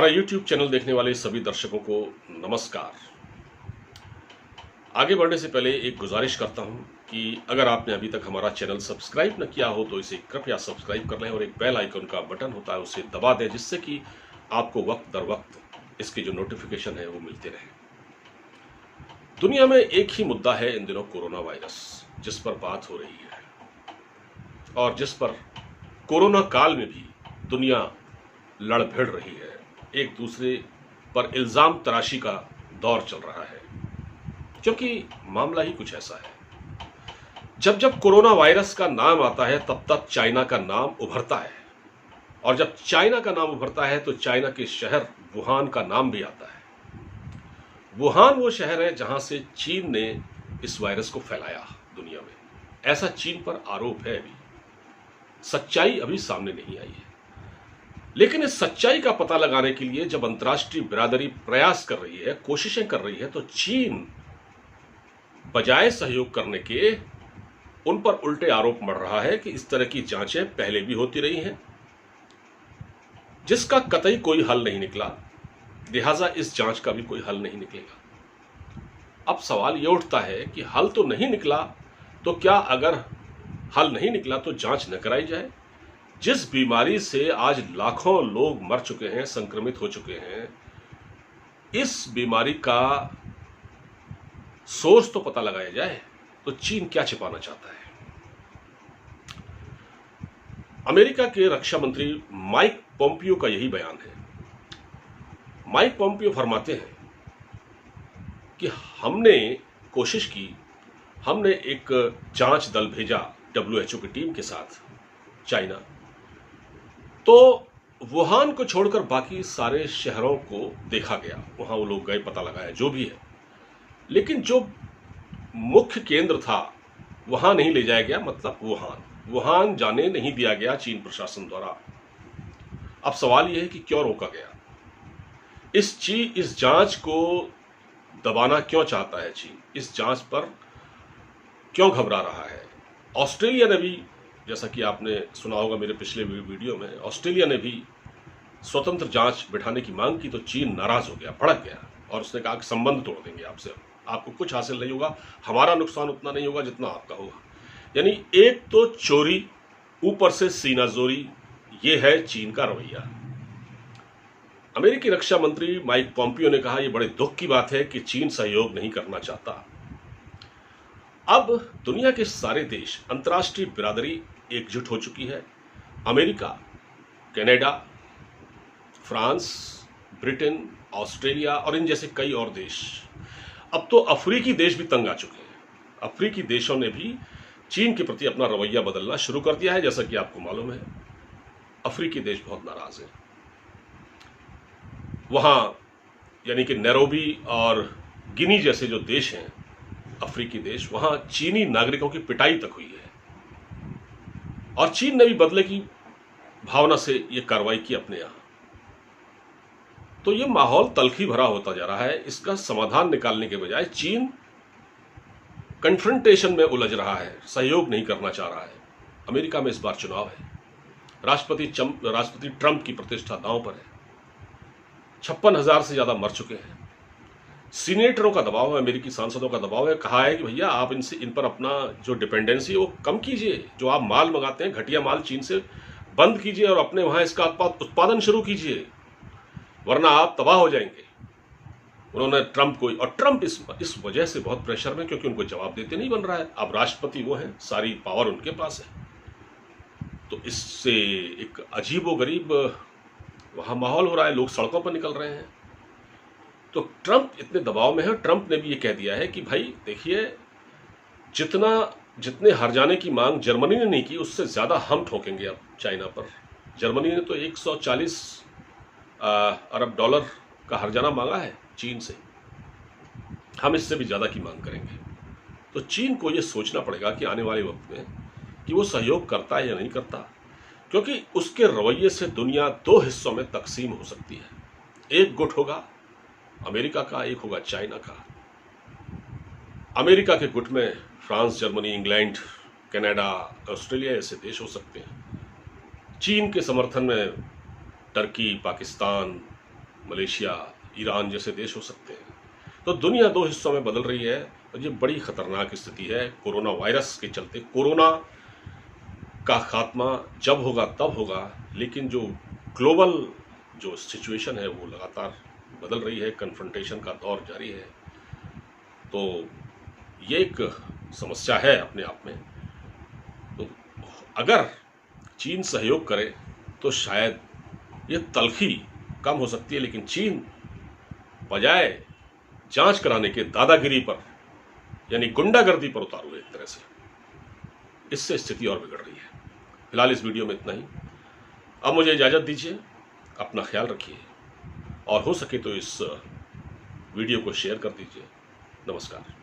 हमारा YouTube channel देखने वाले सभी दर्शकों को नमस्कार। आगे बढ़ने से पहले एक गुजारिश करता हूं कि अगर आपने अभी तक हमारा चैनल सब्सक्राइब न किया हो तो इसे कृपया सब्सक्राइब कर लें और एक बेल आइकन का बटन होता है उसे दबा दें, जिससे कि आपको वक्त दर वक्त इसके जो नोटिफिकेशन है वो मिलते रहे। दुनिया में एक ही मुद्दा है इन दिनों, कोरोना वायरस, जिस पर बात हो रही है और जिस पर कोरोना काल में भी दुनिया लड़ भिड़ रही है। एक दूसरे पर इल्जाम तराशी का दौर चल रहा है, क्योंकि मामला ही कुछ ऐसा है। जब जब कोरोना वायरस का नाम आता है तब तब चाइना का नाम उभरता है, और जब चाइना का नाम उभरता है तो चाइना के शहर वुहान का नाम भी आता है। वुहान वो शहर है जहां से चीन ने इस वायरस को फैलाया दुनिया में, ऐसा चीन पर आरोप है। अभी सच्चाई अभी सामने नहीं आई है, लेकिन इस सच्चाई का पता लगाने के लिए जब अंतर्राष्ट्रीय बिरादरी प्रयास कर रही है, कोशिशें कर रही है, तो चीन बजाय सहयोग करने के उन पर उल्टे आरोप मढ़ रहा है कि इस तरह की जांचें पहले भी होती रही हैं, जिसका कतई कोई हल नहीं निकला, लिहाजा इस जांच का भी कोई हल नहीं निकलेगा। अब सवाल यह उठता है कि हल तो नहीं निकला, तो क्या अगर हल नहीं निकला तो जांच न कराई जाए? जिस बीमारी से आज लाखों लोग मर चुके हैं, संक्रमित हो चुके हैं, इस बीमारी का सोर्स तो पता लगाया जाए। तो चीन क्या छिपाना चाहता है? अमेरिका के रक्षा मंत्री माइक पोम्पियो का यही बयान है। माइक पोम्पियो फरमाते हैं कि हमने कोशिश की, हमने एक जांच दल भेजा WHO की टीम के साथ चाइना, तो वुहान को छोड़कर बाकी सारे शहरों को देखा गया, वहां वो लोग गए, पता लगाया जो भी है, लेकिन जो मुख्य केंद्र था वहां नहीं ले जाया गया। मतलब वुहान जाने नहीं दिया गया चीन प्रशासन द्वारा। अब सवाल यह है कि क्यों रोका गया? इस जांच को दबाना क्यों चाहता है चीन? इस जांच पर क्यों घबरा रहा है? ऑस्ट्रेलिया ने भी, जैसा कि आपने सुना होगा मेरे पिछले वीडियो में, ऑस्ट्रेलिया ने भी स्वतंत्र जांच बिठाने की मांग की, तो चीन नाराज हो गया, भड़क गया और उसने कहा कि संबंध तोड़ देंगे आपसे, आपको कुछ हासिल नहीं होगा, हमारा नुकसान उतना नहीं होगा जितना आपका होगा। यानी एक तो चोरी, ऊपर से सीनाजोरी, ये है चीन का रवैया। अमेरिकी रक्षा मंत्री माइक पोम्पियो ने कहा, यह बड़े दुख की बात है कि चीन सहयोग नहीं करना चाहता। अब दुनिया के सारे देश, अंतर्राष्ट्रीय बिरादरी एकजुट हो चुकी है। America, Canada, France, Britain, Australia और इन जैसे कई और देश, अब तो अफ्रीकी देश भी तंग आ चुके हैं। अफ्रीकी देशों ने भी चीन के प्रति अपना रवैया बदलना शुरू कर दिया है। जैसा कि आपको मालूम है, अफ्रीकी देश बहुत नाराज है। वहां यानी कि नैरोबी और गिनी जैसे जो देश हैं, अफ्रीकी देश, वहां चीनी नागरिकों की पिटाई तक हुई है, और चीन ने भी बदले की भावना से यह कार्रवाई की अपने यहां। तो यह माहौल तल्खी भरा होता जा रहा है। इसका समाधान निकालने के बजाय चीन कन्फ्रंटेशन में उलझ रहा है, सहयोग नहीं करना चाह रहा है। अमेरिका में इस बार चुनाव है, राष्ट्रपति ट्रंप की प्रतिष्ठा दांव पर है। 56,000 से ज्यादा मर चुके हैं। सीनेटरों का दबाव है, अमेरिकी सांसदों का दबाव है, कहा है कि भैया आप इन पर अपना जो डिपेंडेंसी है वो कम कीजिए, जो आप माल मंगाते हैं घटिया माल चीन से बंद कीजिए और अपने वहां इसका उत्पादन शुरू कीजिए, वरना आप तबाह हो जाएंगे। उन्होंने ट्रंप को, और ट्रंप इस वजह से बहुत प्रेशर में, क्योंकि उनको जवाब देते नहीं बन रहा है। अब राष्ट्रपति वो हैं, सारी पावर उनके पास है, तो इससे एक अजीबोगरीब वहां माहौल हो रहा है, लोग सड़कों पर निकल रहे हैं। तो ट्रंप इतने दबाव में है। ट्रंप ने भी ये कह दिया है कि भाई देखिए, जितने हर जाने की मांग जर्मनी ने नहीं की, उससे ज्यादा हम ठोकेंगे अब चाइना पर। जर्मनी ने तो 140 अरब डॉलर का हर्जाना मांगा है चीन से, हम इससे भी ज्यादा की मांग करेंगे। तो चीन को यह सोचना पड़ेगा कि आने वाले वक्त में कि वो सहयोग करता है या नहीं करता, क्योंकि उसके रवैये से दुनिया दो हिस्सों में तकसीम हो सकती है। एक गुट होगा अमेरिका का, एक होगा चाइना का। अमेरिका के गुट में France, Germany, England, Canada, Australia ऐसे देश हो सकते हैं। चीन के समर्थन में टर्की, पाकिस्तान, मलेशिया, ईरान जैसे देश हो सकते हैं। तो दुनिया दो हिस्सों में बदल रही है और ये बड़ी खतरनाक स्थिति है कोरोना वायरस के चलते। कोरोना का खात्मा जब होगा तब होगा, लेकिन जो ग्लोबल जो सिचुएशन है वो लगातार बदल रही है, कन्फ्रंटेशन का दौर जारी है। तो ये एक समस्या है अपने आप में। तो अगर चीन सहयोग करे तो शायद ये तलखी कम हो सकती है, लेकिन चीन बजाय जांच कराने के दादागिरी पर यानी गुंडागर्दी पर उतारू है एक तरह से। इससे स्थिति और बिगड़ रही है। फिलहाल इस वीडियो में इतना ही। अब मुझे इजाज़त दीजिए, अपना ख्याल रखिए और हो सके तो इस वीडियो को शेयर कर दीजिए। नमस्कार।